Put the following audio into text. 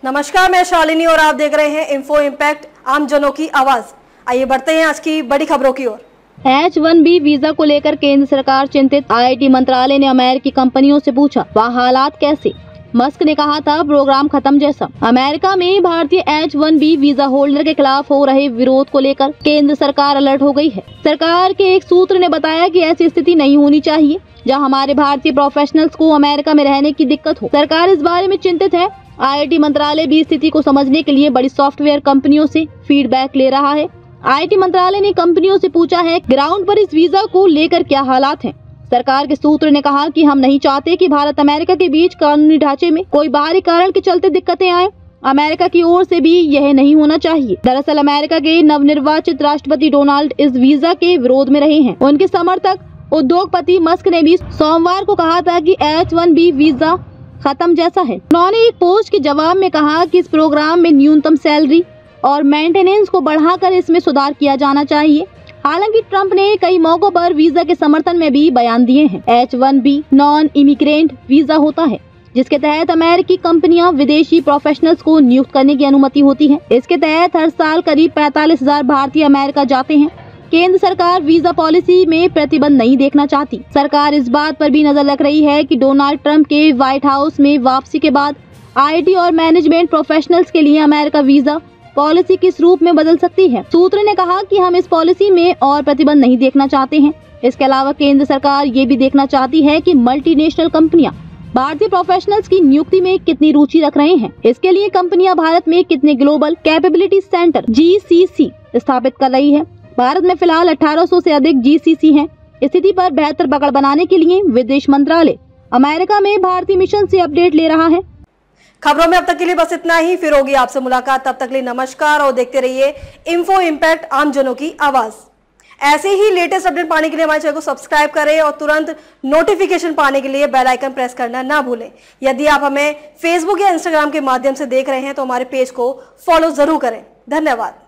नमस्कार, मैं शालिनी और आप देख रहे हैं इन्फो इम्पैक्ट, आम जनों की आवाज। आइए बढ़ते हैं आज की बड़ी खबरों की ओर। H-1B वीजा को लेकर केंद्र सरकार चिंतित। आईटी मंत्रालय ने अमेरिकी कंपनियों से पूछा, वह हालात कैसे। मस्क ने कहा था, प्रोग्राम खत्म जैसा। अमेरिका में भारतीय H-1B वीजा होल्डर के खिलाफ हो रहे विरोध को लेकर केंद्र सरकार अलर्ट हो गई है। सरकार के एक सूत्र ने बताया कि ऐसी स्थिति नहीं होनी चाहिए जहां हमारे भारतीय प्रोफेशनल्स को अमेरिका में रहने की दिक्कत हो। सरकार इस बारे में चिंतित है। आईटी मंत्रालय भी स्थिति को समझने के लिए बड़ी सॉफ्टवेयर कंपनियों से फीडबैक ले रहा है। आईटी मंत्रालय ने कंपनियों से पूछा है, ग्राउंड पर इस वीजा को लेकर क्या हालात हैं। सरकार के सूत्र ने कहा कि हम नहीं चाहते कि भारत अमेरिका के बीच कानूनी ढांचे में कोई बाहरी कारण के चलते दिक्कतें आए। अमेरिका की ओर से भी यह नहीं होना चाहिए। दरअसल अमेरिका के नवनिर्वाचित राष्ट्रपति डोनाल्ड इस वीजा के विरोध में रहे हैं। उनके समर्थक उद्योगपति मस्क ने भी सोमवार को कहा था कि H-1B वीजा खत्म जैसा है। उन्होंने एक पोस्ट के जवाब में कहा कि इस प्रोग्राम में न्यूनतम सैलरी और मेंटेनेंस को बढ़ाकर इसमें सुधार किया जाना चाहिए। हालांकि ट्रंप ने कई मौकों पर वीजा के समर्थन में भी बयान दिए हैं। H-1B नॉन इमिग्रेंट वीजा होता है, जिसके तहत अमेरिकी कंपनियां विदेशी प्रोफेशनल्स को नियुक्त करने की अनुमति होती है। इसके तहत हर साल करीब 45,000 भारतीय अमेरिका जाते हैं। केंद्र सरकार वीजा पॉलिसी में प्रतिबंध नहीं देखना चाहती। सरकार इस बात पर भी नजर रख रही है कि डोनाल्ड ट्रंप के व्हाइट हाउस में वापसी के बाद आईटी और मैनेजमेंट प्रोफेशनल्स के लिए अमेरिका वीजा पॉलिसी किस रूप में बदल सकती है। सूत्र ने कहा कि हम इस पॉलिसी में और प्रतिबंध नहीं देखना चाहते हैं। इसके अलावा केंद्र सरकार ये भी देखना चाहती है कि मल्टीनेशनल कंपनियां भारतीय प्रोफेशनल्स की नियुक्ति में कितनी रुचि रख रहे हैं। इसके लिए कंपनियां भारत में कितने ग्लोबल कैपेबिलिटी सेंटर GCC स्थापित कर रही है। भारत में फिलहाल 1800 से अधिक GCC हैं। स्थिति पर बेहतर पकड़ बनाने के लिए विदेश मंत्रालय अमेरिका में भारतीय मिशन से अपडेट ले रहा है। खबरों में अब तक के लिए बस इतना ही। फिर होगी आपसे मुलाकात, तब तक के लिए नमस्कार और देखते रहिए इन्फो इम्पैक्ट, आम जनों की आवाज। ऐसे ही लेटेस्ट अपडेट पाने के लिए हमारे चैनल को सब्सक्राइब करें और तुरंत नोटिफिकेशन पाने के लिए बेल आइकन प्रेस करना ना भूलें। यदि आप हमें फेसबुक या इंस्टाग्राम के माध्यम से देख रहे हैं तो हमारे पेज को फॉलो जरूर करें। धन्यवाद।